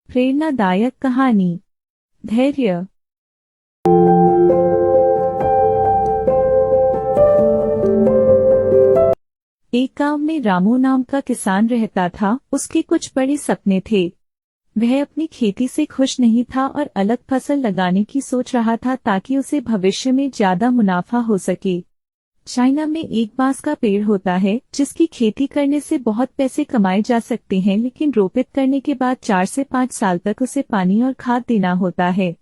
प्रेरणादायक कहानी। धैर्य। एक गांव में रामू नाम का किसान रहता था। उसके कुछ बड़े सपने थे। वह अपनी खेती से खुश नहीं था और अलग फसल लगाने की सोच रहा था ताकि उसे भविष्य में ज्यादा मुनाफा हो सके। चाइना में एक बांस का पेड़ होता है जिसकी खेती करने से बहुत पैसे कमाए जा सकते हैं, लेकिन रोपित करने के बाद 4 से 5 साल तक उसे पानी और खाद देना होता है।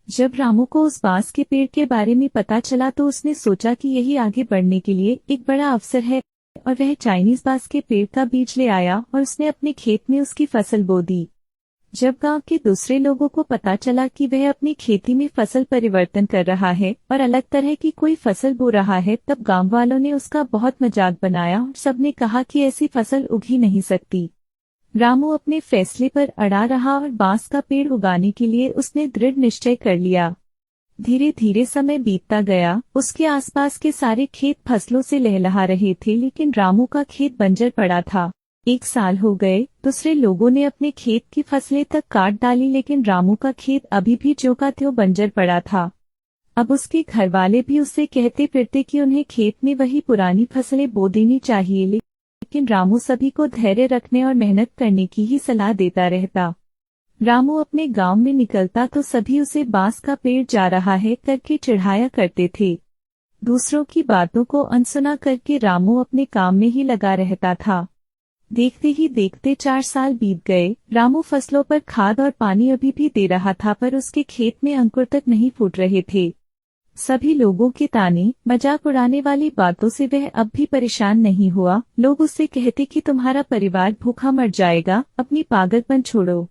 जब रामू को उस बांस के पेड़ के बारे में पता चला तो उसने सोचा कि यही आगे बढ़ने के लिए एक बड़ा अवसर है, और वह चाइनीज बांस के पेड़ का बीज ले आया और उसने अपने खेत में उसकी फसल बो दी। जब गांव के दूसरे लोगों को पता चला कि वह अपनी खेती में फसल परिवर्तन कर रहा है और अलग तरह की कोई फसल बो रहा है, तब गांव वालों ने उसका बहुत मजाक बनाया और सबने कहा कि ऐसी फसल उग ही नहीं सकती। रामू अपने फैसले पर अड़ा रहा और बांस का पेड़ उगाने के लिए उसने दृढ़ निश्चय कर लिया। धीरे धीरे समय बीतता गया। उसके आसपास के सारे खेत फसलों से लहलहा रहे थे, लेकिन रामू का खेत बंजर पड़ा था। 1 साल हो गए। दूसरे लोगों ने अपने खेत की फसलें तक काट डाली, लेकिन रामू का खेत अभी भी ज्यों का त्यों बंजर पड़ा था। अब उसके घरवाले भी उससे कहते फिरते कि उन्हें खेत में वही पुरानी फसलें बो देनी चाहिए, लेकिन रामू सभी को धैर्य रखने और मेहनत करने की ही सलाह देता रहता। रामू अपने गांव में निकलता तो सभी उसे बांस का पेड़ जा रहा है करके चिढ़ाया करते थे। दूसरों की बातों को अनसुना करके रामू अपने काम में ही लगा रहता था। देखते ही देखते 4 साल बीत गए। रामू फसलों पर खाद और पानी अभी भी दे रहा था, पर उसके खेत में अंकुर तक नहीं फूट रहे थे। सभी लोगों के ताने मजाक उड़ाने वाली बातों से वह अब भी परेशान नहीं हुआ। लोग उससे कहते कि तुम्हारा परिवार भूखा मर जाएगा, अपनी पागलपन छोड़ो।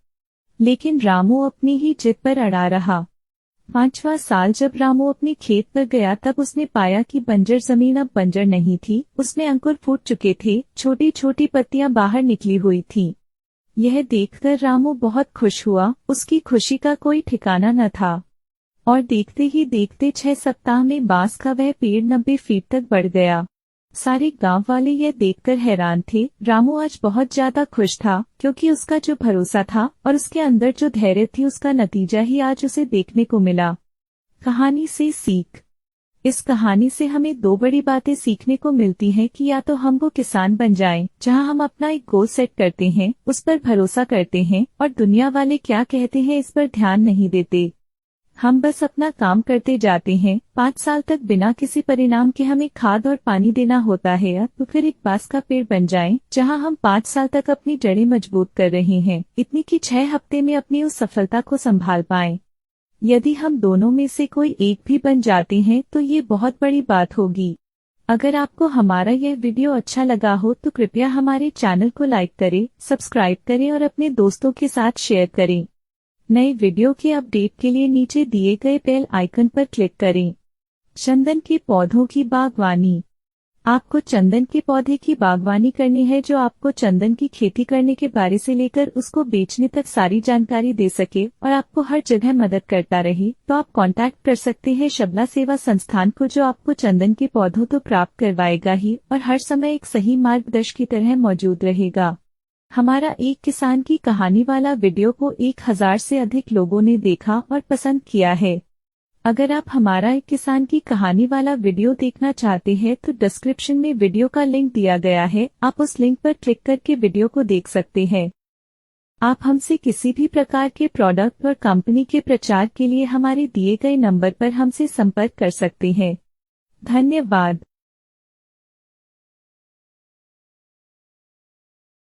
लेकिन रामू अपनी ही जिद पर अड़ा रहा। 5वां साल जब रामू अपने खेत पर गया तब उसने पाया कि बंजर जमीन अब बंजर नहीं थी। उसमें अंकुर फूट चुके थे, छोटी छोटी पत्तियां बाहर निकली हुई थीं। यह देखकर रामू बहुत खुश हुआ। उसकी खुशी का कोई ठिकाना न था, और देखते ही देखते 6 सप्ताह में बांस का वह पेड़ 90 फीट तक बढ़ गया। सारे गांव वाले यह देखकर हैरान थे। रामू आज बहुत ज्यादा खुश था, क्योंकि उसका जो भरोसा था और उसके अंदर जो धैर्य थी, उसका नतीजा ही आज उसे देखने को मिला। कहानी से सीख। इस कहानी से हमें 2 बड़ी बातें सीखने को मिलती हैं कि या तो हम वो किसान बन जाएं, जहां हम अपना एक गोल सेट करते हैं, उस पर भरोसा करते हैं और दुनिया वाले क्या कहते हैं इस पर ध्यान नहीं देते। हम बस अपना काम करते जाते हैं। 5 साल तक बिना किसी परिणाम के हमें खाद और पानी देना होता है, तो फिर एक बांस का पेड़ बन जाएं, जहां हम 5 साल तक अपनी जड़ें मजबूत कर रहे हैं, इतनी कि 6 हफ्ते में अपनी उस सफलता को संभाल पाएं। यदि हम दोनों में से कोई एक भी बन जाते हैं तो ये बहुत बड़ी बात होगी। अगर आपको हमारा यह वीडियो अच्छा लगा हो तो कृपया हमारे चैनल को लाइक करें, सब्सक्राइब करें और अपने दोस्तों के साथ शेयर करें। नए वीडियो के अपडेट के लिए नीचे दिए गए बेल आइकन पर क्लिक करें। चंदन के पौधों की बागवानी। आपको चंदन के पौधे की बागवानी करनी है जो आपको चंदन की खेती करने के बारे से लेकर उसको बेचने तक सारी जानकारी दे सके और आपको हर जगह मदद करता रहे, तो आप कांटेक्ट कर सकते हैं शबला सेवा संस्थान को, जो आपको चंदन के पौधों तो प्राप्त करवाएगा ही और हर समय एक सही मार्गदर्शक की तरह मौजूद रहेगा। हमारा एक किसान की कहानी वाला वीडियो को 1000 से अधिक लोगों ने देखा और पसंद किया है। अगर आप हमारा एक किसान की कहानी वाला वीडियो देखना चाहते हैं तो डिस्क्रिप्शन में वीडियो का लिंक दिया गया है, आप उस लिंक पर क्लिक करके वीडियो को देख सकते हैं। आप हमसे किसी भी प्रकार के प्रोडक्ट और कंपनी के प्रचार के लिए हमारे दिए गए नंबर पर हमसे संपर्क कर सकते हैं। धन्यवाद।